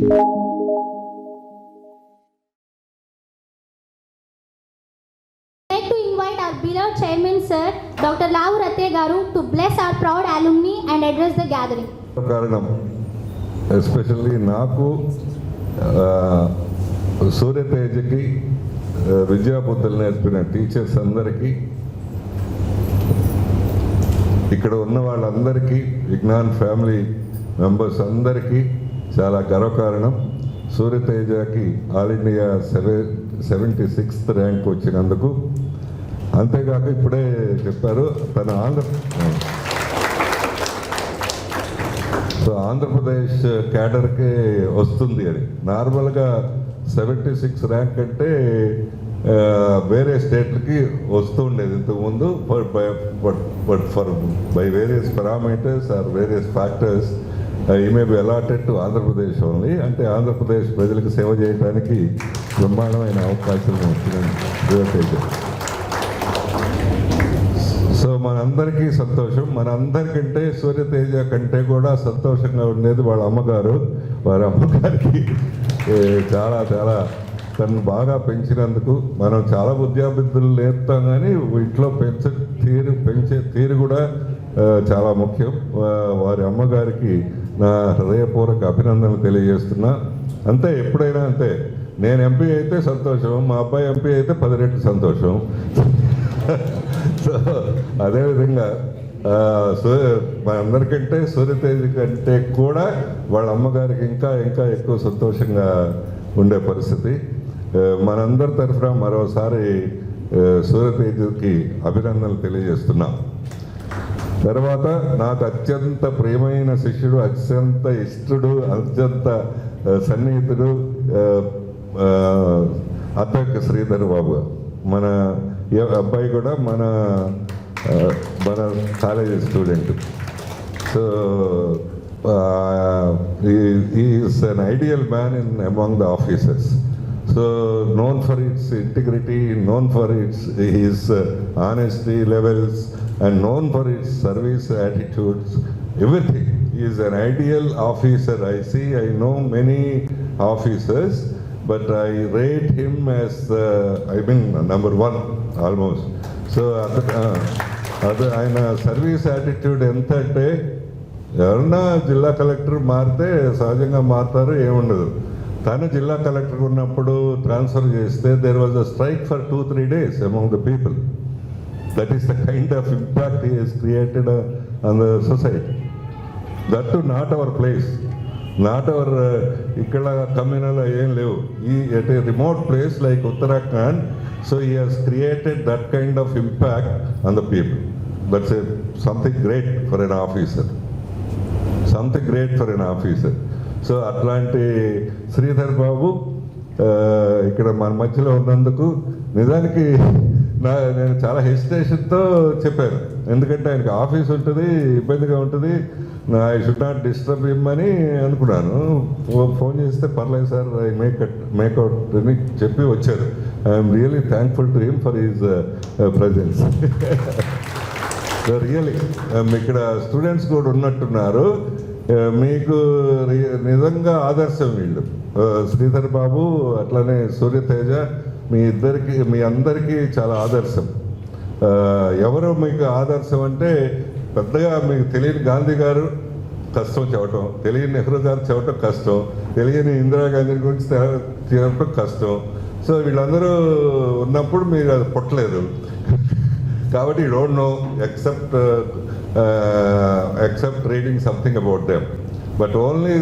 Beloved Chairman Sir Dr. Lavu Rathe Garu to bless our proud alumni and address the gathering. కారణం especially నాకు సూర్యతేజకి విద్యాబుద్ధులు నేర్పిన teachers అందరికీ, ఇక్కడ ఉన్న వాళ్ళందరికీ, విజ్ఞాన్ ఫ్యామిలీ మెంబర్స్ అందరికీ చాలా గర్వకారణం. సూర్యతేజకి ఆల్ ఇండియా 76th ర్యాంక్ వచ్చినందుకు. అంతేకాక ఇప్పుడే చెప్పారు తన ఆంధ్రప్రదేశ్ క్యాడర్కే వస్తుంది అని. నార్మల్గా 76 ర్యాంక్ అంటే వేరే స్టేట్లకి వస్తూ ఉండేది ఇంతకుముందు. But for by various parameters or various factors ఈ may be allotted to Andhra Pradesh only. అంటే ఆంధ్రప్రదేశ్ ప్రజలకు సేవ చేయడానికి బ్రహ్మాండమైన అవకాశం వచ్చింది. సో మనందరికీ సంతోషం. మనందరికంటే సూర్యతేజ కంటే కూడా సంతోషంగా ఉండేది వాళ్ళ అమ్మగారు. వారి అమ్మగారికి చాలా చాలా తను బాగా పెంచినందుకు. మనం చాలా విద్యాబుద్ధులు నేర్పుతాం, కానీ ఇంట్లో పెంచే తీరు కూడా చాలా ముఖ్యం. వారి అమ్మగారికి నా హృదయపూర్వక అభినందనలు తెలియజేస్తున్నా. అంతే, ఎప్పుడైనా అంతే. నేను ఎంపీ అయితే సంతోషం, మా అబ్బాయి ఎంపీ అయితే 10 రెట్లు సంతోషం. సో అదేవిధంగా మనందరికంటే సూర్యతేజ కంటే కూడా వాళ్ళ అమ్మగారికి ఇంకా ఇంకా ఎక్కువ సంతోషంగా ఉండే పరిస్థితి. మనందరి తరఫున మరోసారి సూర్యతేజకి అభినందనలు తెలియజేస్తున్నాం. తర్వాత నాకు అత్యంత ప్రియమైన శిష్యుడు, అత్యంత ఇష్టడు, అత్యంత సన్నిహితుడు అత్తక్క శ్రీధర్ బాబు. మన అబ్బాయి కూడా మన college student. So is an ideal man in among the officers. So known for its integrity, known for its his honesty levels, and known for its service attitudes, everything. He is an ideal officer. I know many officers, but I rate him as number 1 almost. So ఆయన service attitude ఎంత అంటే, ఎవరన్నా జిల్లా collector మారితే సహజంగా మారుతారు, ఏముండదు. తను జిల్లా కలెక్టర్ ఉన్నప్పుడు ట్రాన్స్ఫర్ చేస్తే there was a strike for 2-3 days among the people. That is the kind of impact he has created on the society. That to not our place, not our ఇక్కడ communal ఏం లేవు. ఈ at a remote place like Uttarakhand. So he has created that kind of impact on the people. That's something great for an officer, something great for an officer. So అట్లాంటి శ్రీధర్ బాబు ఇక్కడ మన మధ్యలో ఉన్నందుకు నిజానికి నేను చాలా హెసిటేషన్తో చెప్పాను. ఎందుకంటే ఆయనకి ఆఫీస్ ఉంటుంది, ఇబ్బందిగా ఉంటుంది. I should not disturb him అని అనుకున్నాను. ఫోన్ చేస్తే పర్లేదు సార్, ఐ మేక్అవుట్ అని చెప్పి వచ్చారు. I'm really thankful to him for his presence. Really ఇక్కడ స్టూడెంట్స్ కూడా ఉన్నట్టున్నారు. మీకు నిజంగా ఆదర్శం వీళ్ళు, శ్రీధర్ బాబు అట్లనే సూర్యతేజ. మీ అందరికీ చాలా ఆదర్శం. ఎవరు మీకు ఆదర్శం అంటే, పెద్దగా మీకు తెలియని గాంధీ గారు కష్టం చెప్పటం, తెలియని నెహ్రూ గారు చెప్పటం కష్టం, తెలియని ఇందిరాగాంధీ గురించి చెప్పడం కష్టం. సో వీళ్ళందరూ ఉన్నప్పుడు మీరు అది పుట్టలేదు కాబట్టి you don't know except reading something about them. But only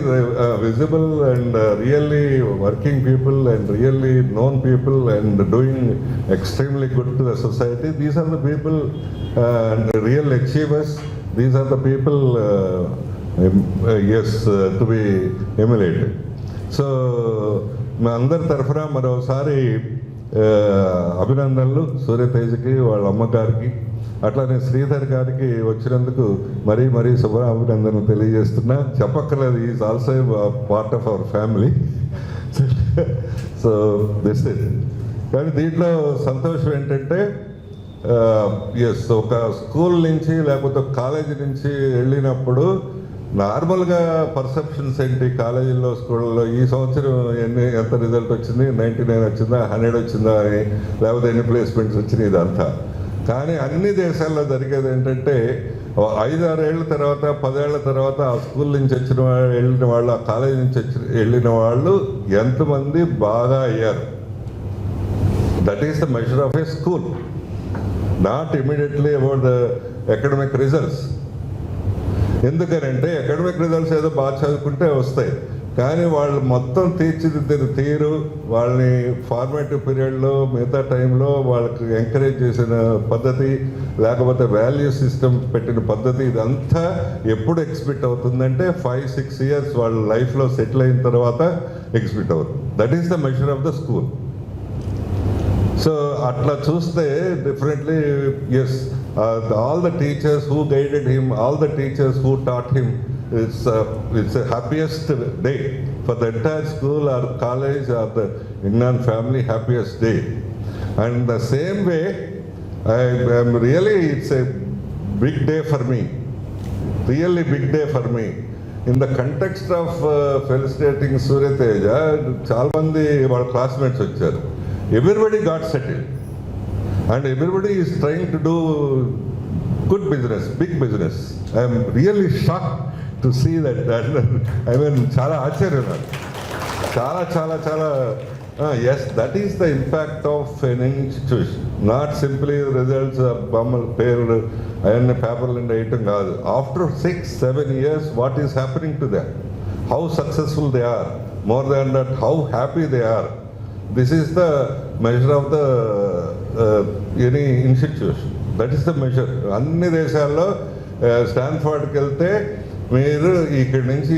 visible and really working people and really known people and doing extremely good to the society, these are the people and real achievers. These are the people to be emulated. So మా అందరి తరఫున మరోసారి అభినందనలు సూర్యతేజకి, వాళ్ళ అమ్మగారికి, అట్లానే శ్రీధర్ గారికి వచ్చినందుకు మరీ మరీ అభినందనలు తెలియజేస్తున్నా. చెప్పక్కర్లేదు, is also part of our family. So this it. కానీ దీంట్లో సంతోషం ఏంటంటే, ఎస్, ఒక స్కూల్ నుంచి లేకపోతే కాలేజీ నుంచి వెళ్ళినప్పుడు నార్మల్గా పర్సెప్షన్స్ ఏంటి కాలేజీల్లో స్కూళ్ళలో ఈ సంవత్సరం ఎంత రిజల్ట్ వచ్చింది, 99 వచ్చిందా, 100 వచ్చిందా అని, లేకపోతే ఎన్ని ప్లేస్మెంట్స్ వచ్చినాయి, ఇదంతా. కానీ అన్ని దేశాల్లో జరిగేది ఏంటంటే 5-6 ఏళ్ళ తర్వాత 10 ఏళ్ల తర్వాత ఆ స్కూల్ నుంచి వచ్చిన వాళ్ళు, వెళ్ళిన వాళ్ళు, ఆ కాలేజీ నుంచి వెళ్ళిన వాళ్ళు ఎంతమంది బాగా అయ్యారు. That is the measure of A school, not immediately about the academic results. ఎందుకనంటే అకాడమిక్ రిజల్ట్స్ ఏదో బాగా చదువుకుంటే వస్తాయి, కానీ వాళ్ళు మొత్తం తీర్చిదిద్దిన తీరు, వాళ్ళని ఫార్మేటివ్ పీరియడ్లో మిగతా టైంలో వాళ్ళకి ఎంకరేజ్ చేసిన పద్ధతి, లేకపోతే వాల్యూ సిస్టమ్ పెట్టిన పద్ధతి, ఇదంతా ఎప్పుడు ఎక్స్పెక్ట్ అవుతుందంటే 5-6 ఇయర్స్ వాళ్ళ లైఫ్లో సెటిల్ అయిన తర్వాత ఎక్స్పెక్ట్ అవుతుంది. That is the measure of the school. So అట్లా చూస్తే differently, yes, all the teachers who guided him, all the teachers who taught him, it's a happiest day for the entire school or college or the Ignan family, happiest day. And the same way, I'm really, it's a big day for me, really big day for me. In the context of felicitating Surya Teja, చాలా మంది వాళ్ళ classmates వచ్చారు. Everybody got settled and everybody is trying to do good business, big business. I am really shocked to see that. I mean, చాలా ఆశ్చర్యం నాకు, చాలా చాలా చాలా. Yes, that is the impact of an institution, not simply results of బొమ్మలు పేర్లు అవన్నీ పేపర్లు వేయటం కాదు. After 6-7 years, what is happening to them, how successful they are, more than that, how happy they are. This is the measure of the any institution. That is the measure. అన్ని దేశాల్లో స్టాన్ఫర్డ్కి వెళ్తే మీరు ఇక్కడి నుంచి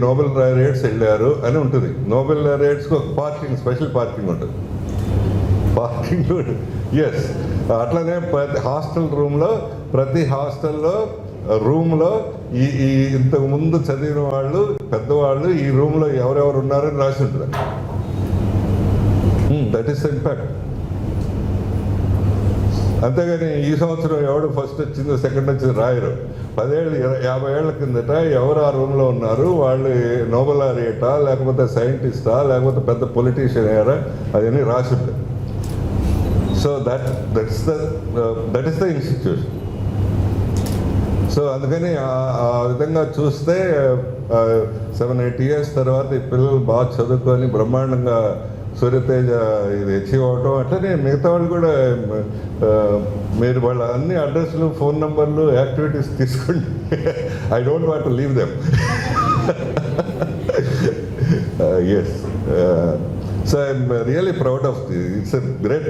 నోబెల్ రేట్స్ వెళ్ళారు అని ఉంటుంది. Nobel రేట్స్కి ఒక పార్కింగ్, స్పెషల్ పార్కింగ్ ఉంటుంది. Parking, yes. అట్లనే ప్రతి హాస్టల్ రూమ్లో, ప్రతి హాస్టల్లో రూమ్లో ఈ ఇంతకు ముందు చదివిన వాళ్ళు, పెద్దవాళ్ళు ఈ రూమ్లో ఎవరెవరు ఉన్నారని రాసి ఉంటుంది. That is the impact. అంతేగాని ఈ సంవత్సరం ఎవడు ఫస్ట్ వచ్చిందో సెకండ్ వచ్చిందో రాయరు. 10 ఏళ్ళు 50 ఏళ్ల కిందట ఎవరు ఆ రూమ్లో ఉన్నారు, వాళ్ళు నోబెల్ లారియటా, లేకపోతే సైంటిస్టా, లేకపోతే పెద్ద పొలిటీషియన్ అయ్యారా, అదని రాసి ఉంటుంది. So that is the institution. So అందుకని ఆ విధంగా చూస్తే 7-8 ఇయర్స్ తర్వాత ఈ పిల్లలు బాగా చదువుకొని బ్రహ్మాండంగా సూర్యతేజ ఇది అచీవ్ అవటం, అట్లనే మిగతా వాళ్ళు కూడా మీరు వాళ్ళ అన్ని అడ్రస్లు, ఫోన్ నెంబర్లు, యాక్టివిటీస్ తీసుకోండి. I don't want to leave them. Yes. So I'm really proud of it's a great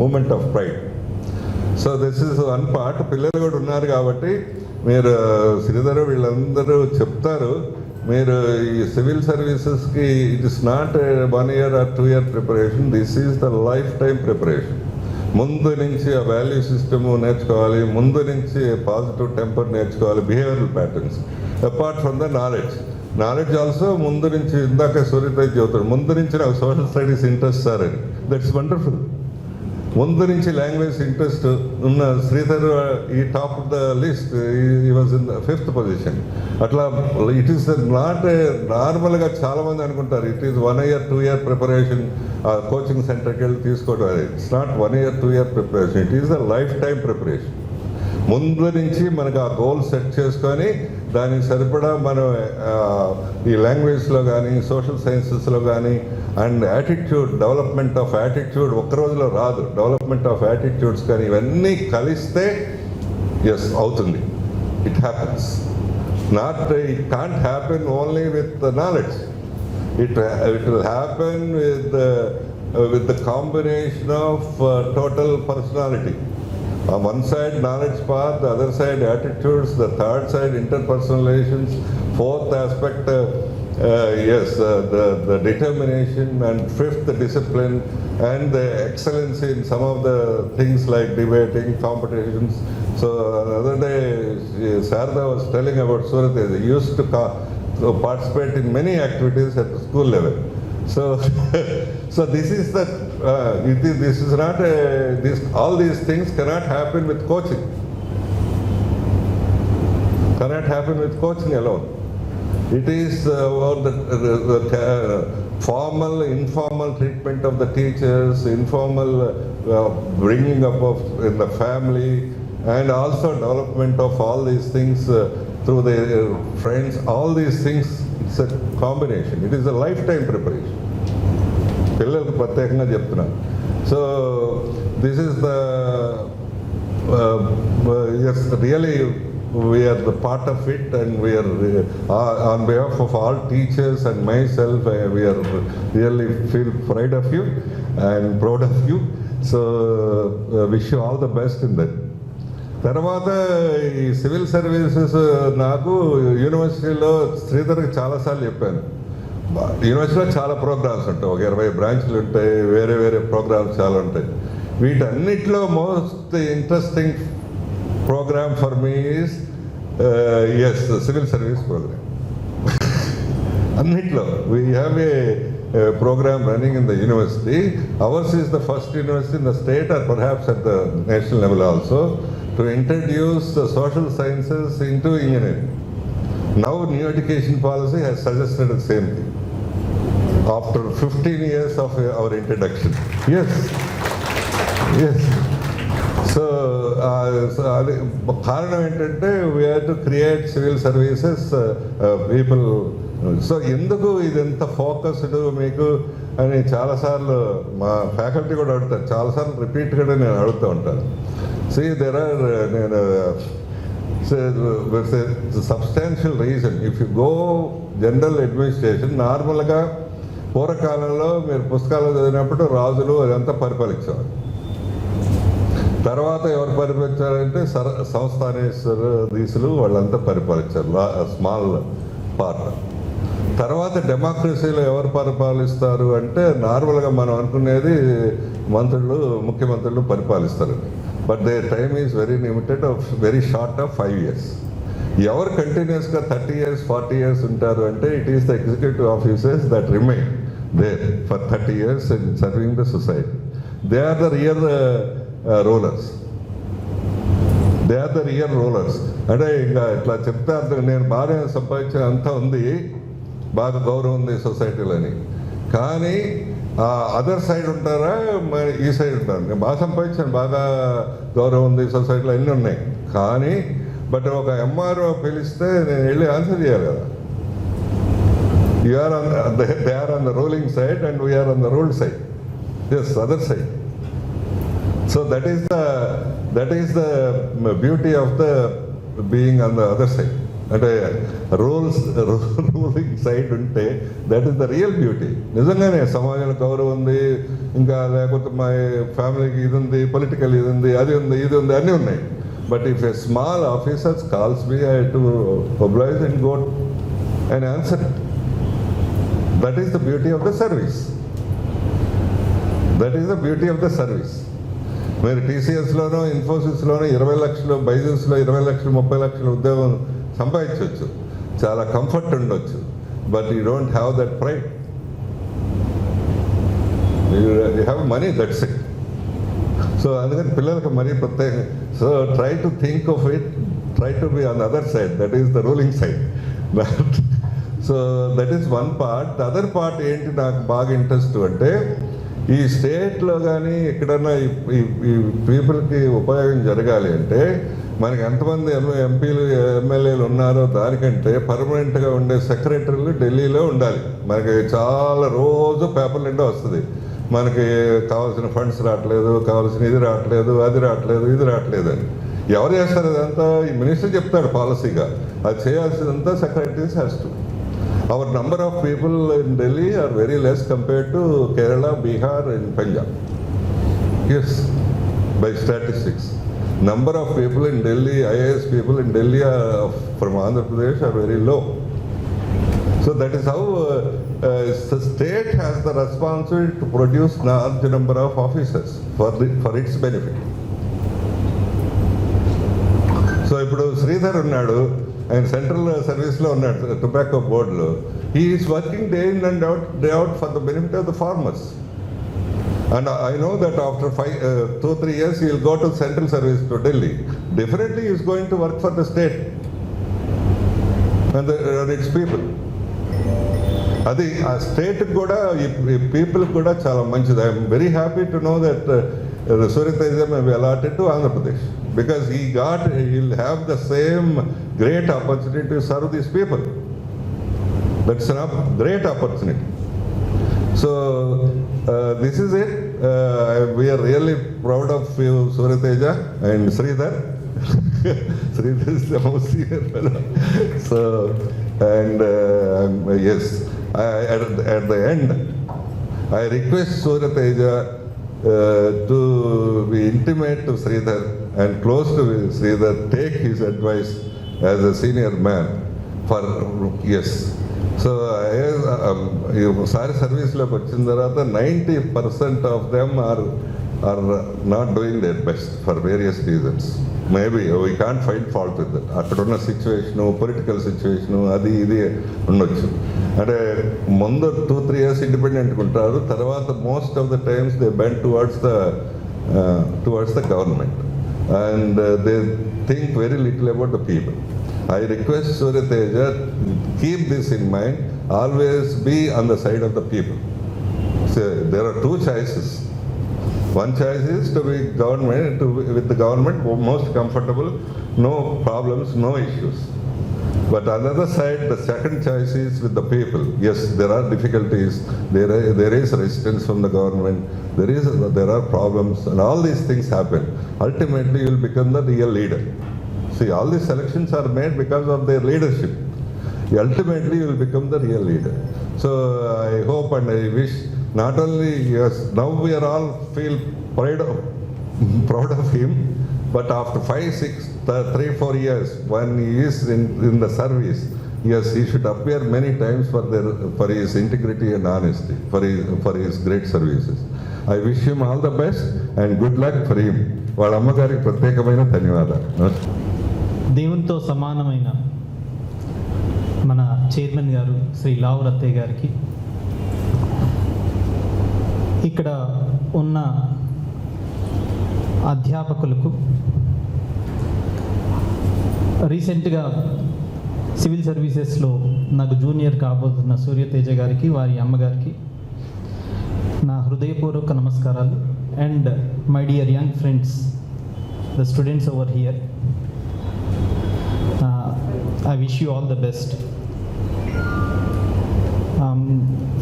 moment of pride. So this is one part. పిల్లలు కూడా ఉన్నారు కాబట్టి మీరు శ్రీధర్ వీళ్ళందరూ చెప్తారు, మీరు ఈ సివిల్ సర్వీసెస్కి it is not 1 year or 2 year ప్రిపరేషన్, this is the lifetime preparation. ముందు నుంచి ఆ వాల్యూ సిస్టమ్ నేర్చుకోవాలి, ముందు నుంచి పాజిటివ్ టెంపర్ నేర్చుకోవాలి, behavioural patterns, apart from the knowledge also. ముందు నుంచి ఇందాక సూర్యతేజ్ చెబుతాడు, ముందు నుంచి నాకు సోషల్ స్టడీస్ ఇంట్రెస్ట్ సార్ అని. That's wonderful. ముందు నుంచి లాంగ్వేజ్ ఇంట్రెస్ట్ ఉన్న శ్రీధర్ ఈ top of the list, he was in the 5th position. అట్లా ఇట్ ఈస్ నాట్ నార్మల్గా చాలామంది అనుకుంటారు it is 1 year 2 year preparation, coaching సెంటర్కి వెళ్ళి తీసుకోవడం. అది it's not 1 year 2 year preparation, it is the lifetime preparation. ముందు నుంచి మనకు ఆ గోల్ సెట్ చేసుకొని దానికి సరిపడా మనం ఈ లాంగ్వేజ్లో కానీ, సోషల్ సైన్సెస్లో కానీ, and attitude, development of attitude ఒక్క రోజులో రాదు. డెవలప్మెంట్ ఆఫ్ యాటిట్యూడ్స్ కానీ ఇవన్నీ కలిస్తే ఎస్ అవుతుంది. It happens. It can't happen only with the knowledge. It will happen with the combination of total personality. On one side knowledge path, the other side attitudes, the third side interpersonal relations, fourth aspect the determination, and fifth the discipline and the excellence in some of the things like debating, competitions. So another day Sarda was telling about Surat. He used to participate in many activities at the school level. So this is the this is not all these things cannot happen with coaching. Cannot happen with coaching alone. It is about the formal, informal treatment of the teachers, informal bringing up of in the family, and also development of all these things through their friends. All these things, it's a combination. It is a lifetime preparation. పిల్లలకు ప్రత్యేకంగా చెప్తున్నాను. So this is the yes, really we are the part of it, and we are on behalf of all teachers and myself, we are really feel pride of you and proud of you. So wish you all the best in that. తర్వాత ఈ civil services నాకు యూనివర్సిటీలో శ్రీధర్కి చాలాసార్లు చెప్పాను. యూనివర్సిటీలో చాలా programmes ఉంటాయి, ఒక 20 బ్రాంచ్లు ఉంటాయి, వేరే వేరే ప్రోగ్రామ్స్ చాలా ఉంటాయి. వీటన్నిటిలో most interesting program for me is is civil service program. అన్నిట్లో we have a program running in the university. Ours is the first university in the state, or perhaps at the national level also, to introduce the social sciences into engineering. Now new education policy has suggested the same thing after 15 years of our introduction. Yes. So కారణం ఏంటంటే we have to create civil services people. So ఎందుకు ఇది ఎంత focused మీకు అని చాలాసార్లు మా faculty కూడా అడుగుతారు, చాలాసార్లు రిపీట్గా నేను అడుగుతూ ఉంటాను. దేర్ ఆర్ నేను substantial reason. If you go general administration, నార్మల్గా పూర్వకాలంలో మీరు పుస్తకాలు చదివినప్పుడు రాజులు అదంతా పరిపాలించేవారు. తర్వాత ఎవరు పరిపాలించారంటే సంస్థానేశ్వరీసులు వాళ్ళంతా పరిపాలించారు, స్మాల్ పార్ట్. తర్వాత డెమోక్రసీలో ఎవరు పరిపాలిస్తారు అంటే నార్మల్గా మనం అనుకునేది మంత్రులు, ముఖ్యమంత్రులు పరిపాలిస్తారు. But their time is very limited, very short of 5 years. ఎవరు కంటిన్యూస్గా 30 years 40 years ఉంటారు అంటే it is the executive officers that remain there for 30 years in serving the society. They are the real rulers. అంటే ఇంకా ఇట్లా చెప్తే అర్థం, నేను బాగా సంపాదించిన అంతా ఉంది, బాగా గౌరవం ఉంది సొసైటీలోని, కానీ అదర్ సైడ్ ఉంటారా మరి ఈ సైడ్ ఉంటారు. నేను బాగా సంపాదించాను, బాగా గౌరవం ఉంది సొసైటీలో, అన్నీ ఉన్నాయి, కానీ బట్ ఒక ఎంఆర్ఓ పిలిస్తే నేను వెళ్ళి ఆన్సర్ చేయాలి కదా. They are on the ruling side and we are on the ruled side. Yes, other side. So that is the beauty of the being on the other side. అంటే రూలింగ్ సైడ్ ఉంటే that is the real beauty. నిజంగానే సమాజంలో గౌరవం ఉంది, ఇంకా లేకపోతే మా ఫ్యామిలీకి ఇది ఉంది, పొలిటికల్ ఇది ఉంది, అది ఉంది, ఇది ఉంది, అన్నీ ఉన్నాయి. But if a small officers calls me, I to oblige and go and answer. That is the beauty of the service. మీరు టీసీఎస్లోనో ఇన్ఫోసిస్లోనో 20 లక్షలు, బైజూస్లో 20 లక్షలు 30 లక్షలు ఉద్యోగం సంపాదించవచ్చు, చాలా కంఫర్ట్ ఉండొచ్చు, but you don't have that pride. You have money, that's it. So అందుకని పిల్లలకు మనీ ప్రత్యేకంగా. So try to think of it, try to be on the other side, that is the ruling side. So that is one part. The other part ఏంటి నాకు బాగా interest అంటే, ఈ స్టేట్లో కానీ ఎక్కడన్నా ఈ పీపుల్కి ఉపయోగం జరగాలి అంటే మనకి ఎంతమంది ఎంపీలు ఎమ్మెల్యేలు ఉన్నారో దానికంటే పర్మనెంట్గా ఉండే సెక్రటరీలు ఢిల్లీలో ఉండాలి. మనకి చాలా రోజు పేపర్ నిండా వస్తుంది, మనకి కావాల్సిన ఫండ్స్ రావట్లేదు, కావాల్సిన ఇది రావట్లేదు, అది రావట్లేదు, ఇది రావట్లేదు అని. ఎవరు చేస్తారు అదంతా? ఈ మినిస్టర్ చెప్తాడు పాలసీగా, అది చేయాల్సిందంతా secretaries has to. Our number of people in Delhi are very less compared to Kerala, Bihar and Punjab. Yes, by statistics. Number of people in Delhi, IAS people in Delhi from Andhra Pradesh are very low. So that is how the state has the responsibility to produce large number of officers for its benefit. So ఇప్పుడు శ్రీధర్ ఉన్నాడు, ఆయన central సర్వీస్లో ఉన్నాడు, tobacco బోర్డులో. He is working day in and day out for the benefit of the farmers. And I know that after 2-3 years he will go to central service to Delhi. Definitely he is going to work for the state. and its people. అది ఆ స్టేట్కి కూడా ఈ పీపుల్కి కూడా చాలా మంచిది. I'm very happy to know that Surya Teja may be allotted to Andhra Pradesh because he'll have the same great opportunity to serve these people. That's a great opportunity. So this is it. We are really proud of you, Surya Teja and Sridhar. Sridhar is the most senior fellow. So, and yes, at the end, I request Surya Teja to be intimate to Sridhar and close to Sridhar, take his advice as a senior man for yes. So sorry సర్వీస్లోకి వచ్చిన తర్వాత 90% of them are not doing their best for various reasons. Maybe we can't find fault with that. అక్కడ ఉన్న situation, political situation, అది ఇది ఉండొచ్చు. అంటే ముందు 2-3 years ఇండిపెండెంట్గా ఉంటారు, తర్వాత most of the times they bend towards the government and they think very little about the people. I request Surya Teja, keep this in mind, always be on the side of the people. So there are two choices. One choice is to be with the government, most comfortable, no problems, no issues. But on the other side, the second choice is with the people. Yes, there are difficulties, there is resistance from the government, there are problems, and all these things happen. Ultimately, you will become the real leader. See, all these elections are made because of their leadership. Ultimately, you will become the real leader. So, I hope and I wish not only, yes, now we are all feel proud of him, but after 3-4 years, when he is in the service, yes, he should appear many times for his integrity and honesty, for his great services. I wish him all the best and good luck for him. వాళ్ళ అమ్మగారికి ప్రత్యేకమైన ధన్యవాదాలు. దేవునితో సమానమైన మన chairman గారు శ్రీ లావు రత్తయ్య గారికి, ఇక్కడ ఉన్న అధ్యాపకులకు, రీసెంట్గా సివిల్ సర్వీసెస్లో నాకు జూనియర్ కాబోతున్న సూర్య తేజ గారికి, వారి అమ్మగారికి నా హృదయపూర్వక నమస్కారాలు. And my dear young friends, the students over here, I wish you all the best.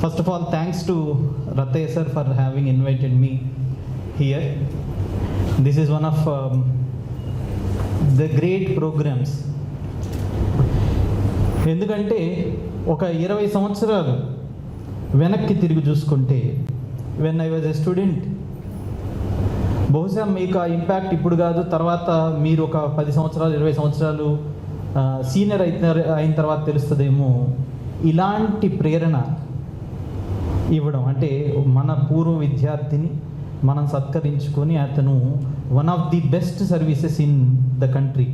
First of all, thanks to Rattaya sir for having invited me here. This is one of the great programs. ఎందుకంటే ఒక 20 సంవత్సరాలు వెనక్కి తిరిగి చూసుకుంటే, when I was a student, బహుశా మీకు ఆ impact ఇప్పుడు కాదు, తర్వాత మీరు ఒక 10 సంవత్సరాలు 20 సంవత్సరాలు సీనియర్ అయిన తర్వాత తెలుస్తుందేమో. ఇలాంటి ప్రేరణ ఇవ్వడం అంటే, మన పూర్వ విద్యార్థిని మనం సత్కరించుకొని, అతను one of the best services in the country,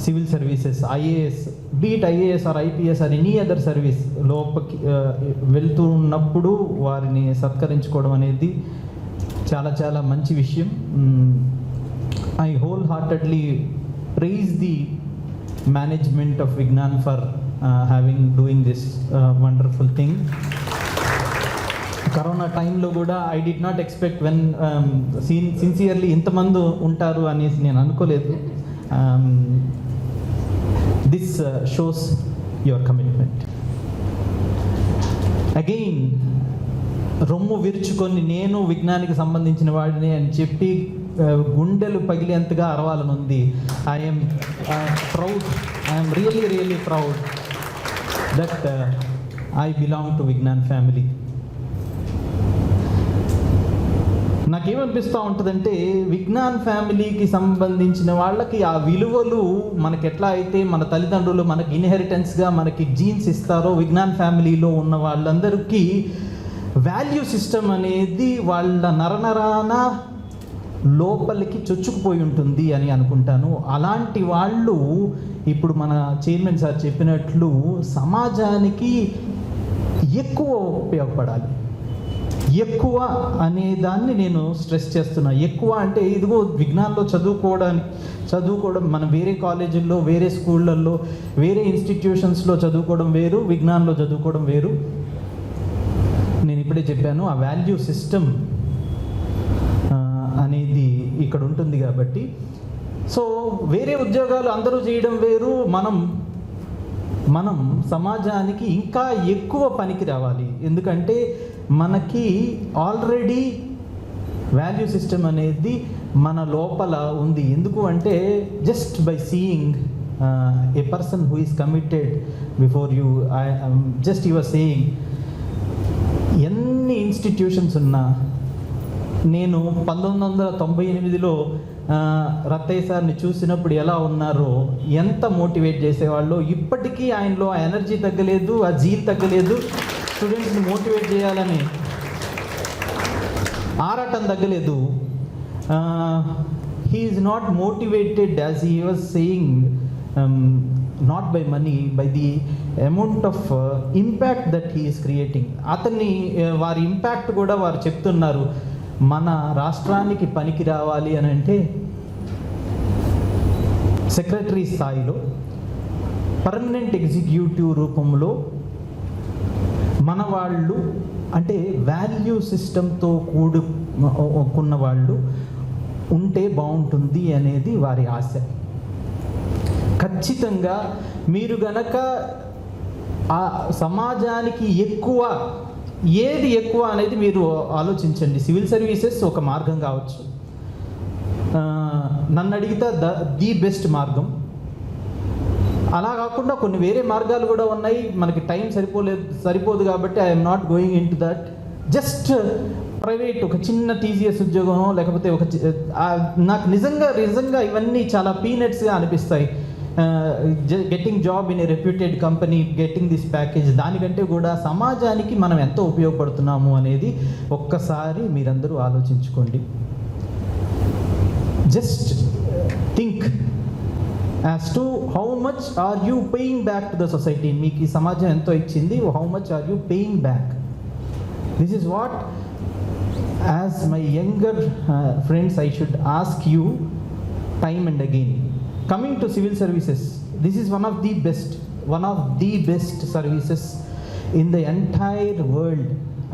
civil services, IAS, beat IAS are IPS or any other service లోపలికి వెళ్తూ ఉన్నప్పుడు వారిని సత్కరించుకోవడం అనేది చాలా చాలా మంచి విషయం. I whole heartedly praise the management of Vignan for doing this wonderful thing. Corona టైంలో కూడా I did not expect when sincerely ఇంతమంది ఉంటారు అనేసి నేను అనుకోలేదు. This shows your commitment. Again రొమ్ము విరుచుకొని నేను విజ్ఞానికి సంబంధించిన వాడిని అని చెప్పి గుండెలు పగిలేంతగా అరవాలని ఉంది. I'm proud, I'm really proud that I belong to Vignan family. నాకేమనిపిస్తూ ఉంటుందంటే, విజ్ఞాన్ ఫ్యామిలీకి సంబంధించిన వాళ్ళకి ఆ విలువలు మనకి ఎట్లా అయితే మన తల్లిదండ్రులు మనకి ఇన్హెరిటెన్స్గా మనకి జీన్స్ ఇస్తారో, విజ్ఞాన్ ఫ్యామిలీలో ఉన్న వాళ్ళందరికీ వాల్యూ సిస్టమ్ అనేది వాళ్ళ నరనరాన లోపలికి చొచ్చుకుపోయి ఉంటుంది అని అనుకుంటాను. అలాంటి వాళ్ళు ఇప్పుడు మన చైర్మన్ సార్ చెప్పినట్లు సమాజానికి ఎక్కువ ఉపయోగపడాలి. ఎక్కువ అనే దాన్ని నేను స్ట్రెస్ చేస్తున్నా. ఎక్కువ అంటే ఇదిగో విజ్ఞానంలో చదువుకోవడం మనం వేరే కాలేజీల్లో, వేరే స్కూళ్ళల్లో, వేరే ఇన్స్టిట్యూషన్స్లో చదువుకోవడం వేరు, విజ్ఞానంలో చదువుకోవడం వేరు. నేను ఇప్పుడే చెప్పాను, ఆ వాల్యూ సిస్టమ్ అనేది ఇక్కడ ఉంటుంది కాబట్టి. సో వేరే ఉద్యోగాలు అందరూ చేయడం వేరు, మనం సమాజానికి ఇంకా ఎక్కువ పనికి రావాలి. ఎందుకంటే మనకి ఆల్రెడీ వాల్యూ సిస్టమ్ అనేది మన లోపల ఉంది. ఎందుకు అంటే just by seeing a person who is committed before you, just you are saying ఎన్ని ఇన్స్టిట్యూషన్స్ ఉన్నా. నేను 1998లో రత్తయ్య సార్ని చూసినప్పుడు ఎలా ఉన్నారో, ఎంత మోటివేట్ చేసేవాళ్ళు, ఇప్పటికీ ఆయనలో ఆ ఎనర్జీ తగ్గలేదు, ఆ జీల్ తగ్గలేదు. స్టూడెంట్స్ని మోటివేట్ చేయాలని ఆరాటం తగ్గలేదు. He is not motivated as he was saying, not by money, by the amount of impact that he is creating. అతన్ని వారి ఇంపాక్ట్ కూడా వారు చెప్తున్నారు. మన రాష్ట్రానికి పనికి రావాలి అని అంటే సెక్రటరీ స్థాయిలో, పర్మనెంట్ ఎగ్జిక్యూటివ్ రూపంలో మన వాళ్ళు, అంటే వాల్యూ సిస్టంతో కూడుకున్న వాళ్ళు ఉంటే బాగుంటుంది అనేది వారి ఆశ. ఖచ్చితంగా మీరు గనక ఆ సమాజానికి ఏది ఎక్కువ అనేది మీరు ఆలోచించండి. సివిల్ సర్వీసెస్ ఒక మార్గం కావచ్చు, నన్ను అడిగితే ది బెస్ట్ మార్గం. అలా కాకుండా కొన్ని వేరే మార్గాలు కూడా ఉన్నాయి. మనకి టైం సరిపోదు కాబట్టి I'm not going in to that. Just private ఒక చిన్న టీజీఎస్ ఉద్యోగం, లేకపోతే నాకు నిజంగా ఇవన్నీ చాలా పీనట్స్గా అనిపిస్తాయి. Getting job in a reputed company, getting this package, దానికంటే కూడా సమాజానికి మనం ఎంతో ఉపయోగపడుతున్నాము అనేది ఒక్కసారి మీరందరూ ఆలోచించుకోండి. Just think as to how much are you paying back to the society. మీకు ఈ సమాజం ఎంతో ఇచ్చింది, how much are you paying back. This is what as my younger friends I should ask you time and again. Coming to civil services, this is one of the best services in the entire world.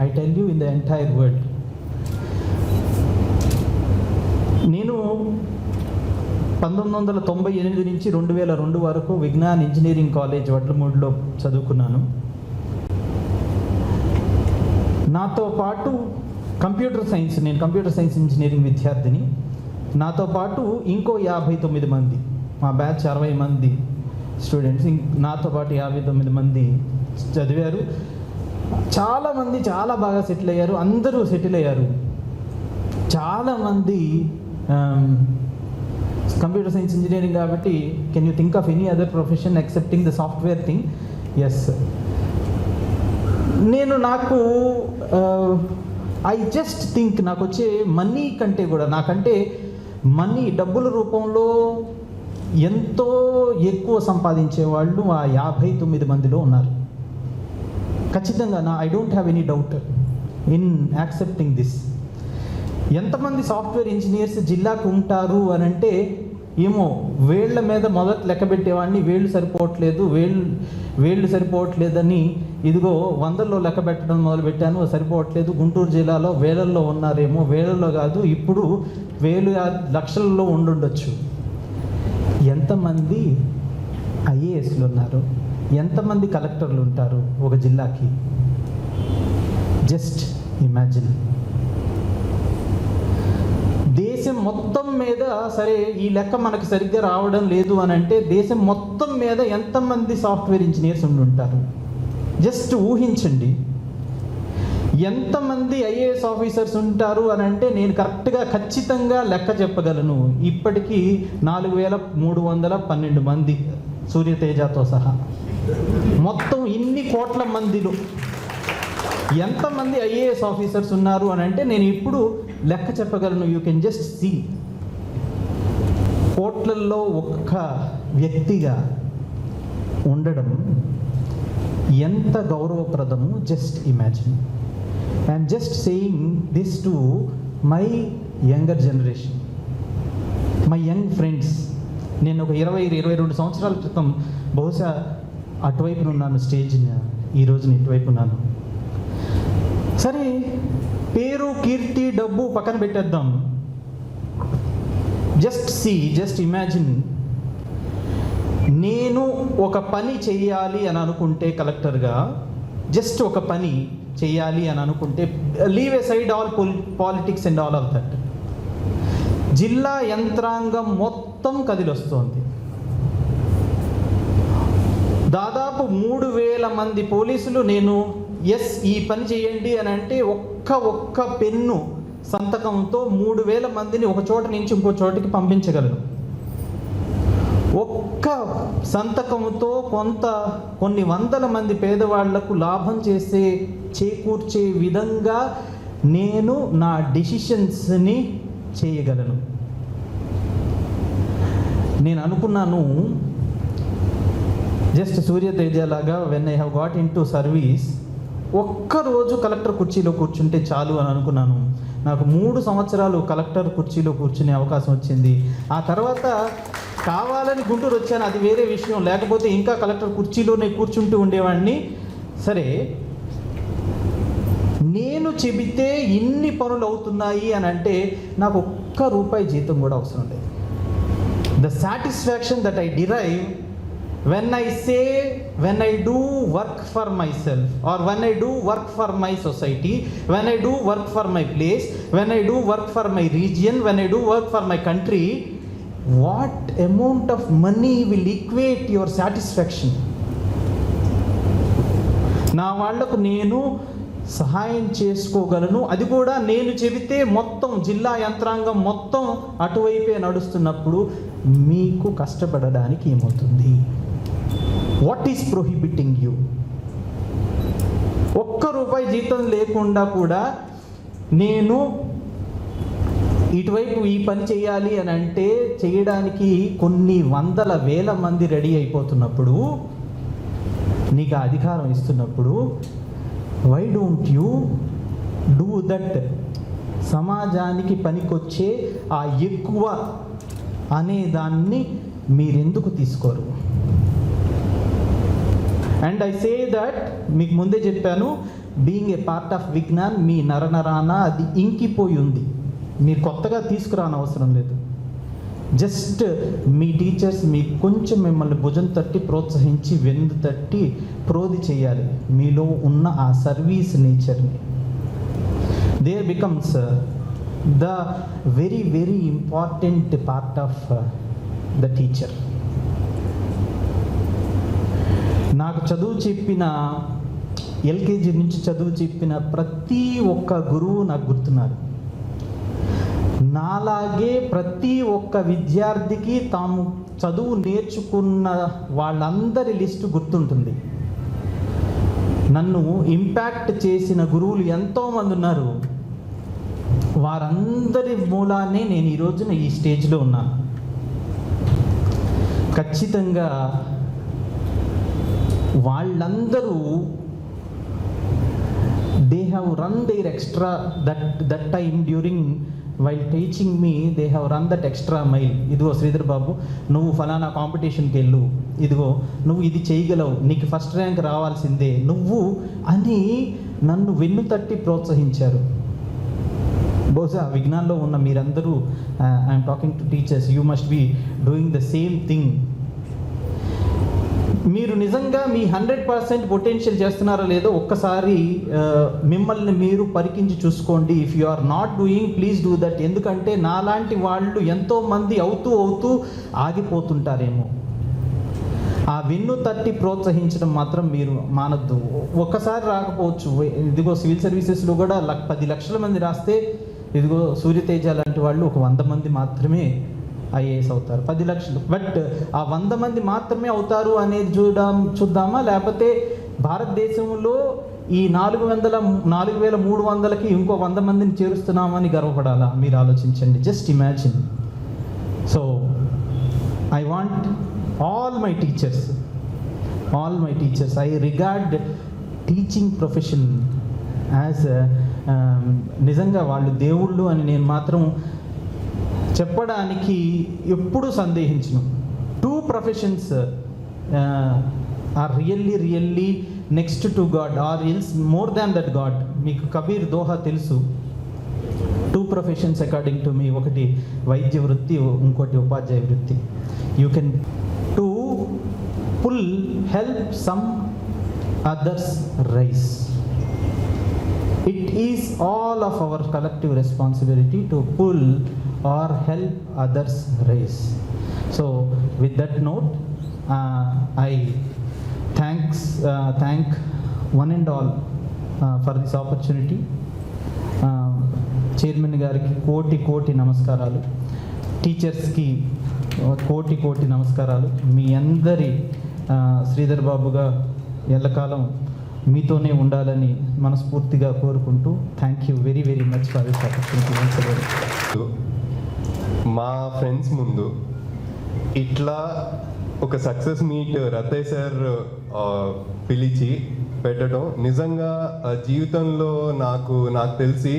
I tell you, in the entire world. నేను 1998 నుంచి 2002 వరకు Vignan engineering college వడ్లమూడిలో చదువుకున్నాను. నాతో పాటు నేను computer science engineering విద్యార్థిని. నాతో పాటు ఇంకో 59 మంది, మా బ్యాచ్ 60 మంది స్టూడెంట్స్, నాతో పాటు 59 మంది చదివారు. చాలామంది చాలా బాగా సెటిల్ అయ్యారు, అందరూ సెటిల్ అయ్యారు. చాలామంది కంప్యూటర్ సైన్స్ ఇంజనీరింగ్ కాబట్టి can you think of any other profession excepting the software thing? Yes. నాకు ఐ జస్ట్ థింక్ నాకు వచ్చే మనీ కంటే కూడా, నాకంటే డబ్బుల రూపంలో ఎంతో ఎక్కువ సంపాదించే వాళ్ళు ఆ 59 మందిలో ఉన్నారు. ఖచ్చితంగా I don't have any doubt in accepting this. ఎంతమంది సాఫ్ట్వేర్ ఇంజనీర్స్ జిల్లాకు ఉంటారు అని అంటే, ఏమో వేళ్ల మీద మొదట లెక్క పెట్టేవాడిని, వేళ్ళు సరిపోవట్లేదని ఇదిగో 100లో లెక్క పెట్టడం మొదలుపెట్టాను, సరిపోవట్లేదు. గుంటూరు జిల్లాలో వేలల్లో ఉన్నారేమో, వేలల్లో కాదు, ఇప్పుడు లక్షలలో ఉండుండొచ్చు. ఎంతమంది ఐఏఎస్లు ఉన్నారు, ఎంతమంది కలెక్టర్లు ఉంటారు ఒక జిల్లాకి? Just imagine. దేశం మొత్తం మీద, సరే ఈ లెక్క మనకు సరిగ్గా రావడం లేదు అని అంటే, దేశం మొత్తం మీద ఎంతమంది సాఫ్ట్వేర్ ఇంజనీర్స్ ఉంటారు? జస్ట్ ఊహించండి. ఎంతమంది ఐఏఎస్ ఆఫీసర్స్ ఉంటారు అని అంటే, నేను ఖచ్చితంగా లెక్క చెప్పగలను. ఇప్పటికీ 4312 మంది, సూర్యతేజతో సహా. మొత్తం ఇన్ని కోట్ల మందిలో ఎంతమంది ఐఏఎస్ ఆఫీసర్స్ ఉన్నారు అని అంటే, నేను ఇప్పుడు లెక్క చెప్పగలను. You can just see. కోట్లల్లో ఒక్క వ్యక్తిగా ఉండడం ఎంత గౌరవప్రదము. Just imagine. I'm just saying this to my younger generation, my young friends. నేను ఒక 22 సంవత్సరాల క్రితం బహుశా అటువైపున ఉన్నాను స్టేజ్, ఈరోజు ఇటువైపు ఉన్నాను. సరే, పేరు, కీర్తి, డబ్బు పక్కన పెట్టేద్దాం. జస్ట్ ఇమాజిన్, నేను ఒక పని చేయాలి అని అనుకుంటే కలెక్టర్గా, జస్ట్ ఒక పని చేయాలి అని అనుకుంటే, leave a side all politics and all of that, జిల్లా యంత్రాంగం మొత్తం కదిలొస్తోంది. దాదాపు 3,000 మంది పోలీసులు నేను ఈ పని చేయండి అని అంటే ఒక్క పెన్ను సంతకంతో 3,000 మందిని ఒక చోట నుంచి ఇంకో చోటికి పంపించగలను. ఒక్క సంతకంతో కొన్ని వందల మంది పేదవాళ్లకు లాభం చేకూర్చే విధంగా నేను నా డెసిషన్స్ని చేయగలను. నేను అనుకున్నాను, జస్ట్ సూర్యతేజ లాగా when I have got in to service, ఒక్కరోజు కలెక్టర్ కుర్చీలో కూర్చుంటే చాలు అని అనుకున్నాను. నాకు 3 సంవత్సరాలు కలెక్టర్ కుర్చీలో కూర్చునే అవకాశం వచ్చింది. ఆ తర్వాత కావాలని గుంటూరు వచ్చాను, అది వేరే విషయం. లేకపోతే ఇంకా కలెక్టర్ కుర్చీలోనే కూర్చుంటూ ఉండేవాడిని. సరే, నేను చెబితే ఇన్ని పనులు అవుతున్నాయి అని అంటే నాకు ₹1 జీతం కూడా అవసరం లేదు. The satisfaction that I derive when I do work for myself, or when I do work for my society, when I do work for my place, when I do work for my region, when I do work for my country, what amount of money will equate your satisfaction? నా వాళ్లకు నేను సహాయం చేసుకోగలను, అది కూడా నేను చెబితే మొత్తం జిల్లా యంత్రాంగం మొత్తం అటువైపే నడుస్తున్నప్పుడు మీకు కష్టపడడానికి ఏమవుతుంది? What is prohibiting you? ₹1 జీతం లేకుండా కూడా నేను ఇటువైపు ఈ పని చేయాలి అని అంటే చేయడానికి కొన్ని వందల వేల మంది రెడీ అయిపోతున్నప్పుడు, నీకు ఆ అధికారం ఇస్తున్నప్పుడు, why don't you do that? సమాజానికి పనికొచ్చే ఆ ఎక్కువ అనే దాన్ని మీరెందుకు తీసుకోరు? అండ్ ఐ సే దట్, మీకు ముందే చెప్పాను, being a part of Vignan మీ నరనరాన అది ఇంకిపోయి ఉంది. మీరు కొత్తగా తీసుకురాని అవసరం లేదు. జస్ట్ మీ టీచర్స్ మీకు కొంచెం మిమ్మల్ని భుజం తట్టి ప్రోత్సహించి వెన్ను తట్టి ప్రోది చేయాలి మీలో ఉన్న ఆ సర్వీస్ నేచర్ని. There becomes the very very important part of the teacher. నాకు చదువు చెప్పిన, ఎల్కేజీ నుంచి చదువు చెప్పిన ప్రతి ఒక్క గురువు నాకు గుర్తున్నారు. నాలాగే ప్రతి ఒక్క విద్యార్థికి తాము చదువు నేర్చుకున్న వాళ్ళందరి లిస్టు గుర్తుంటుంది. నన్ను ఇంపాక్ట్ చేసిన గురువులు ఎంతోమంది ఉన్నారు. వారందరి మూలానే నేను ఈ రోజున ఈ స్టేజ్లో ఉన్నాను. ఖచ్చితంగా వాళ్ళందరూ they have run their extra that time during while teaching me, they have run that extra mile. ఇదిగో శ్రీధర్ బాబు, నువ్వు ఫలానా కాంపిటీషన్కి వెళ్ళు, ఇదిగో నువ్వు ఇది చేయగలవు, నీకు ఫస్ట్ ర్యాంక్ రావాల్సిందే నువ్వు అని నన్ను వెన్ను తట్టి ప్రోత్సహించారు. బహుశా విజ్ఞానంలో ఉన్న మీరందరూ, I'm talking to teachers, you must be doing the same thing. మీరు నిజంగా మీ 100% పొటెన్షియల్ చేస్తున్నారో లేదో ఒక్కసారి మిమ్మల్ని మీరు పరికించి చూసుకోండి. If you are not doing, please do that. ఎందుకంటే నాలాంటి వాళ్ళు ఎంతోమంది అవుతూ ఆగిపోతుంటారేమో. ఆ వెన్ను తట్టి ప్రోత్సహించడం మాత్రం మీరు మానద్దు. ఒక్కసారి రాకపోవచ్చు. ఇదిగో సివిల్ సర్వీసెస్లో కూడా 10 లక్షల మంది రాస్తే, ఇదిగో సూర్యతేజ లాంటి వాళ్ళు ఒక 100 మంది మాత్రమే ఐఏఎస్ అవుతారు. 10 లక్షలు. బట్ ఆ 100 మంది మాత్రమే అవుతారు అనేది చూద్దామా? లేకపోతే భారతదేశంలో ఈ 4,300కి ఇంకో 100 మందిని చేరుస్తున్నామని గర్వపడాలా? మీరు ఆలోచించండి. Just imagine. So I want all my teachers, I regard teaching profession as నిజంగా వాళ్ళు దేవుళ్ళు అని నేను మాత్రం చెప్పడానికి ఎప్పుడూ సందేహించను. 2 professions are really next to God or else more than that God. మీకు కబీర్ దోహా తెలుసు. 2 ప్రొఫెషన్స్ అకార్డింగ్ టు మీ, ఒకటి వైద్య వృత్తి, ఇంకోటి ఉపాధ్యాయ వృత్తి. You can to pull help some others rise. It is all of our collective responsibility to pull or help others rise. So with that note, I thank one and all for this opportunity. Chairman గారికి కోటి నమస్కారాలు, టీచర్స్కి కోటి నమస్కారాలు. మీ అందరి శ్రీధర్ బాబుగా ఎల్లకాలం మీతోనే ఉండాలని మనస్ఫూర్తిగా కోరుకుంటూ thank you very much for this opportunity. మా ఫ్రెండ్స్ ముందు ఇట్లా ఒక సక్సెస్ మీట్ రతయ్ సార్ పిలిచి పెట్టడం నిజంగా జీవితంలో నాకు తెలిసి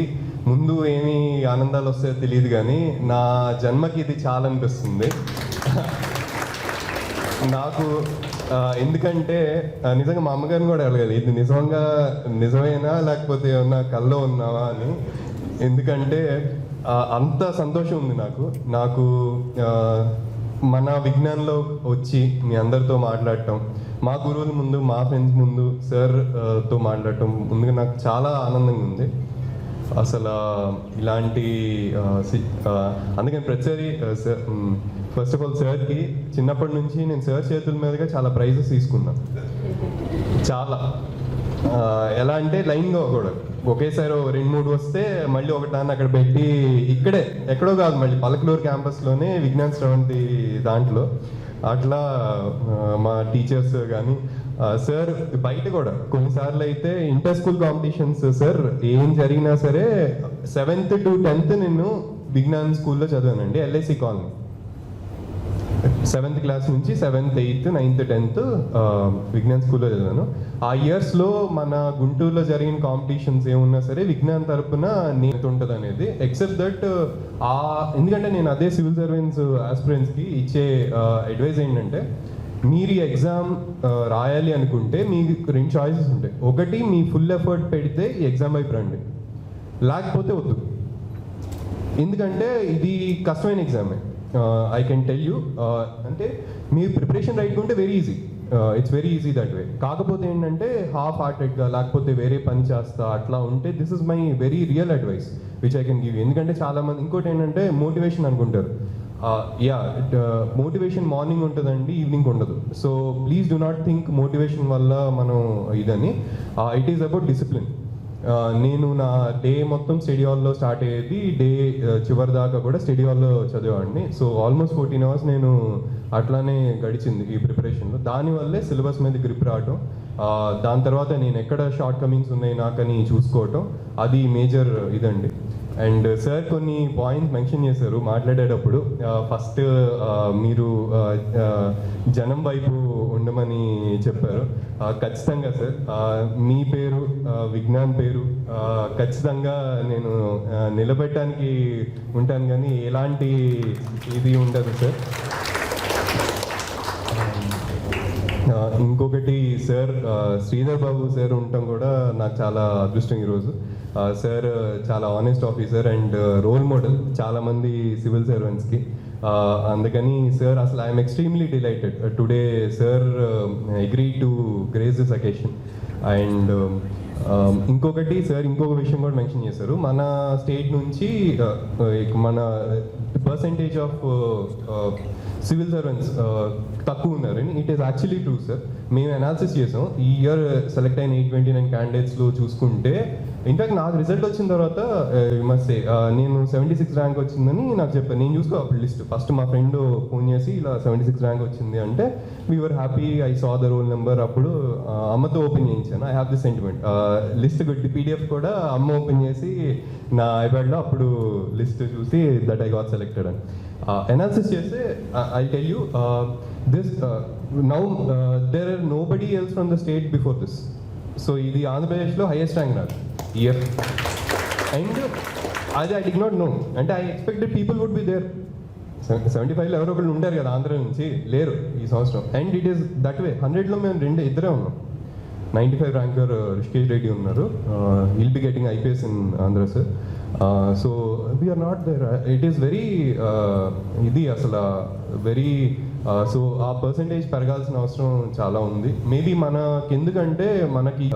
ముందు ఏమి ఆనందాలు వస్తాయో తెలియదు, కానీ నా జన్మకి ఇది చాలా అనిపిస్తుంది నాకు. ఎందుకంటే నిజంగా మా అమ్మగారిని కూడా అడగాలి, ఇది నిజమేనా లేకపోతే ఏమన్నా కల్లో ఉన్నావా అని. ఎందుకంటే అంత సంతోషం ఉంది నాకు మన విజ్ఞానంలో వచ్చి మీ అందరితో మాట్లాడటం, మా గురువుల ముందు, మా ఫ్రెండ్స్ ముందు, సార్తో మాట్లాడటం ముందుగా నాకు చాలా ఆనందంగా ఉంది. అసలు ఇలాంటి అందుకని ప్రతిసారి ఫస్ట్ ఆఫ్ ఆల్ సార్కి చిన్నప్పటి నుంచి నేను సార్ చేతుల మీదుగా చాలా ప్రైజెస్ తీసుకున్నాను. చాలా ఎలా అంటే లైన్గా కూడా ఒకేసారి 2-3 వస్తే మళ్ళీ ఒకటాన్ని అక్కడ పెట్టి ఇక్కడే ఎక్కడో కాదు, మళ్ళీ పలకలూరు క్యాంపస్లోనే విజ్ఞాన్ శ్రవంతి దాంట్లో అట్లా మా టీచర్స్ కానీ సార్ బయట కూడా కొన్నిసార్లు అయితే ఇంటర్ స్కూల్ కాంపిటీషన్స్ సార్ ఏం జరిగినా సరే 7th to 10th నేను విజ్ఞాన్ స్కూల్లో చదివానండి, ఎల్ఐసి కాలనీ. 7th క్లాస్ నుంచి 7th, 8th, 9th, 10th Vignan స్కూల్లో చదివాను. ఆ ఇయర్స్లో మన గుంటూరులో జరిగిన కాంపిటీషన్స్ ఏమున్నా సరే విజ్ఞాన్ తరపున నేను ఉంటుంది అనేది, ఎక్సెప్ట్ దట్ ఎందుకంటే నేను అదే సివిల్ సర్వెంట్స్ ఆస్పిరెంట్స్కి ఇచ్చే అడ్వైజ్ ఏంటంటే, మీరు ఈ ఎగ్జామ్ రాయాలి అనుకుంటే మీకు 2 చాయిసెస్ ఉంటాయి. ఒకటి మీ ఫుల్ ఎఫర్ట్ పెడితే ఈ ఎగ్జామ్ వైపు రండి, లేకపోతే వద్దు. ఎందుకంటే ఇది కష్టమైన ఎగ్జామే. ఐ కెన్ టెల్ యూ, అంటే మీరు ప్రిపరేషన్ రైట్ ఉంటే very easy, it's very easy that way. కాకపోతే ఏంటంటే హాఫ్ హార్టెడ్గా లేకపోతే వేరే పని చేస్తా అట్లా ఉంటే this is my very real advice which I can give. ఎందుకంటే చాలామంది ఇంకోటి ఏంటంటే మోటివేషన్ అనుకుంటారు. మోటివేషన్ మార్నింగ్ ఉంటుందండి, ఈవినింగ్ ఉండదు. So please do not think motivation వల్ల మనం ఇదని. It is about discipline. నేను నా డే మొత్తం స్టడీ హాల్లో స్టార్ట్ అయ్యేది, డే చివరి దాకా కూడా స్టడీ హాల్లో చదివేవాడిని. సో ఆల్మోస్ట్ 14 hours నేను అట్లానే గడిచింది ఈ ప్రిపరేషన్లో. దానివల్లే సిలబస్ మీద గ్రిప్ రావటం, దాని తర్వాత నేను ఎక్కడ షార్ట్ కమింగ్స్ ఉన్నాయి నాకని చూసుకోవటం, అది మేజర్ ఇదండి. అండ్ సార్ కొన్ని పాయింట్స్ మెన్షన్ చేశారు మాట్లాడేటప్పుడు. ఫస్ట్ మీరు జనం వైపు ఉండమని చెప్పారు. ఖచ్చితంగా సార్, మీ పేరు విజ్ఞాన్ పేరు ఖచ్చితంగా నేను నిలబెట్టడానికి ఉంటాను, కానీ ఎలాంటి ఇది ఉండదు సార్. ఇంకొకటి సార్, శ్రీధర్ బాబు సార్ ఉండటం కూడా నాకు చాలా అదృష్టం ఈరోజు. సార్ చాలా honest officer and role model చాలామంది సివిల్ సర్వెంట్స్కి. అందుకని సార్ అసలు I'm extremely delighted today sir agree to grace this occasion. And ఇంకొకటి సార్ ఇంకొక విషయం కూడా మెన్షన్ చేశారు, మన స్టేట్ నుంచి మన పర్సంటేజ్ ఆఫ్ సివిల్ సర్వెంట్స్ తక్కువ ఉన్నారని. It is actually true sir. మేము అనాలిసిస్ చేసాం, ఈ ఇయర్ సెలెక్ట్ అయిన 829 క్యాండిడేట్స్లో చూసుకుంటే, ఇన్ఫాక్ట్ నాకు రిజల్ట్ వచ్చిన తర్వాత మస్ట్ నేను 76 ర్యాంక్ వచ్చిందని నాకు చెప్పాను. నేను చూసుకో అప్పుడు లిస్ట్ ఫస్ట్ మా ఫ్రెండ్ ఫోన్ చేసి ఇలా 76 ర్యాంక్ వచ్చింది అంటే we're happy. I saw the roll number. అప్పుడు అమ్మతో ఓపెన్ చేయించాను. I have this sentiment. List కొట్టి PDF కూడా అమ్మ ఓపెన్ చేసి నా ఐప్యాడ్లో అప్పుడు లిస్ట్ చూసి దట్ ఐ గాట్ సెలెక్టెడ్ అని అనాలిసిస్ చేస్తే I tell you this now there are nobody else from the state before this. So ఇది ఆంధ్రప్రదేశ్లో హైయెస్ట్ ర్యాంక్ నాకు ఇయర్. అండ్ అది ఐ డి నాట్ నో, అంటే I expected people would be there. 75లో ఎవరో ఒకళ్ళు ఉంటారు కదా ఆంధ్ర నుంచి, లేరు ఈ సంవత్సరం. And it is that way. 100లో మేము ఇద్దరే ఉన్నాం. 95 ర్యాంకర్ రిషికేష్ రెడ్డి ఉన్నారు, will be getting IPS in Andhra sir. So we're not there. It is very ఇది అసలు వెరీ సో ఆ పర్సంటేజ్ పెరగాల్సిన అవసరం చాలా ఉంది. మేబీ మనకి ఎందుకంటే మనకి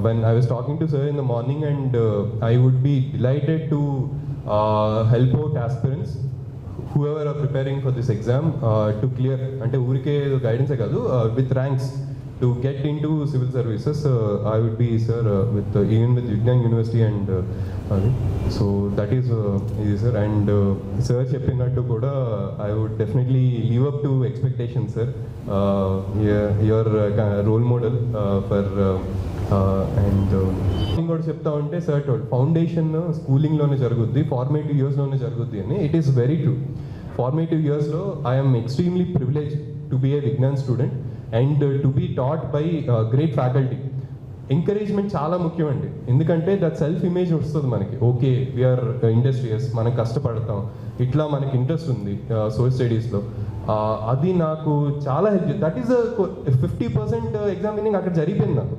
when I was talking to sir in the morning and I would be delighted to help out aspirants whoever are preparing for this exam to clear, అంటే ఊరికే గైడెన్సే కాదు, with ranks to get into civil services. I would be sir with even with Vignan University and so that is easy sir. And sir చెప్పినట్టు కూడా I would definitely live up to expectations sir. Your role model for and కూడా చెప్తా ఉంటే sir told foundation స్కూలింగ్లోనే జరుగుద్ది, formative ఇయర్స్లోనే జరుగుద్ది అని. It is very true. Formative ఇయర్స్లో I'm extremely privilege to be a Vignan student and to be taught by great faculty. Encouragement చాలా ముఖ్యం అండి, ఎందుకంటే దట్ సెల్ఫ్ ఇమేజ్ వస్తుంది మనకి. ఓకే వీఆర్ ఇండస్ట్రియస్, మనం కష్టపడతాం, ఇట్లా మనకి ఇంట్రెస్ట్ ఉంది సోషల్ స్టడీస్లో. అది నాకు చాలా help. That is 50% exam winning అక్కడ జరిగిపోయింది నాకు.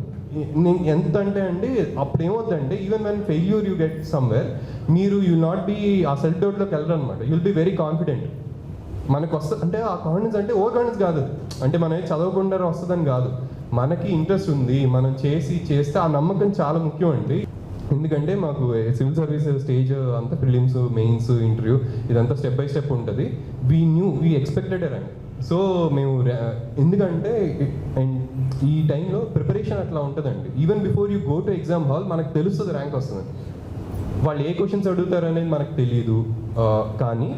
ఎంత అంటే అండి అప్పుడు ఏమవుతుందంటే even when failure you get somewhere, మీరు యుల్ నాట్ బీ ఆ సెల్ఫ్ డౌట్లోకి వెళ్ళరు అనమాట. You'll be very confident. మనకు వస్తుంది అంటే ఆ కాన్ఫిడెన్స్ అంటే ఓవర్ కాన్ఫిడెన్స్ కాదు, అంటే మనం చదవకుండా వస్తుందని కాదు, మనకి ఇంట్రెస్ట్ ఉంది, మనం చేస్తే ఆ నమ్మకం చాలా ముఖ్యం అండి. ఎందుకంటే మాకు సివిల్ సర్వీస్ స్టేజ్ అంతా ప్రిలిమ్స్, మెయిన్స్, ఇంటర్వ్యూ ఇదంతా స్టెప్ బై స్టెప్ ఉంటుంది. We expected rank. సో మేము ఎందుకంటే అండ్ ఈ టైంలో ప్రిపరేషన్ అట్లా ఉంటుందండి. Even before you go to exam hall మనకు తెలుస్తుంది ర్యాంక్ వస్తుంది. వాళ్ళు ఏ క్వశ్చన్స్ అడుగుతారు అనేది మనకు తెలియదు, కానీ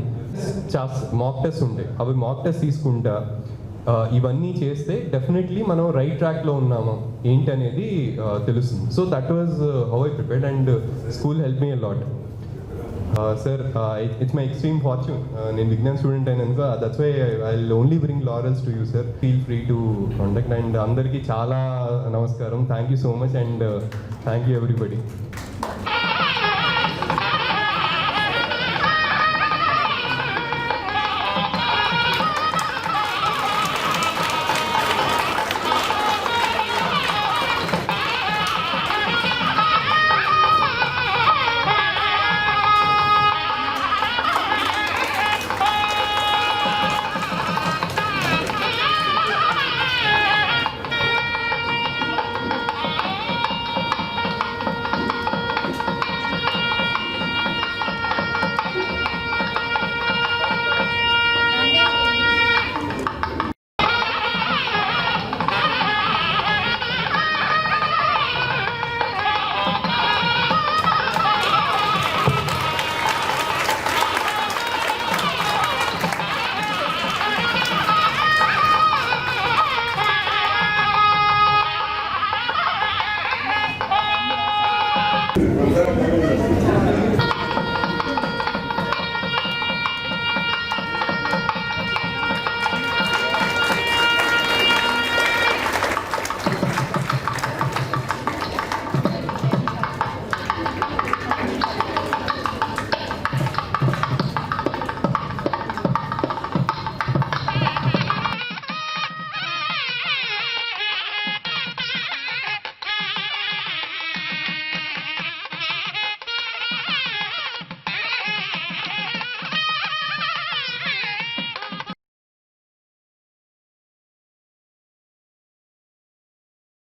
మాక్ టెస్ట్ ఉంటాయి. అవి మాక్ టెస్ట్ తీసుకుంటా ఇవన్నీ చేస్తే డెఫినెట్లీ మనం రైట్ ట్రాక్లో ఉన్నాము ఏంటి అనేది తెలుస్తుంది. So that was how I prepared and school help me a lot. Sir, it's my extreme fortune. నేను విజ్ఞాన్ స్టూడెంట్ అయినందుకు that's why I will only bring laurels to you sir. Feel free to contact. And అందరికీ చాలా నమస్కారం. Thank you so much and thank you everybody.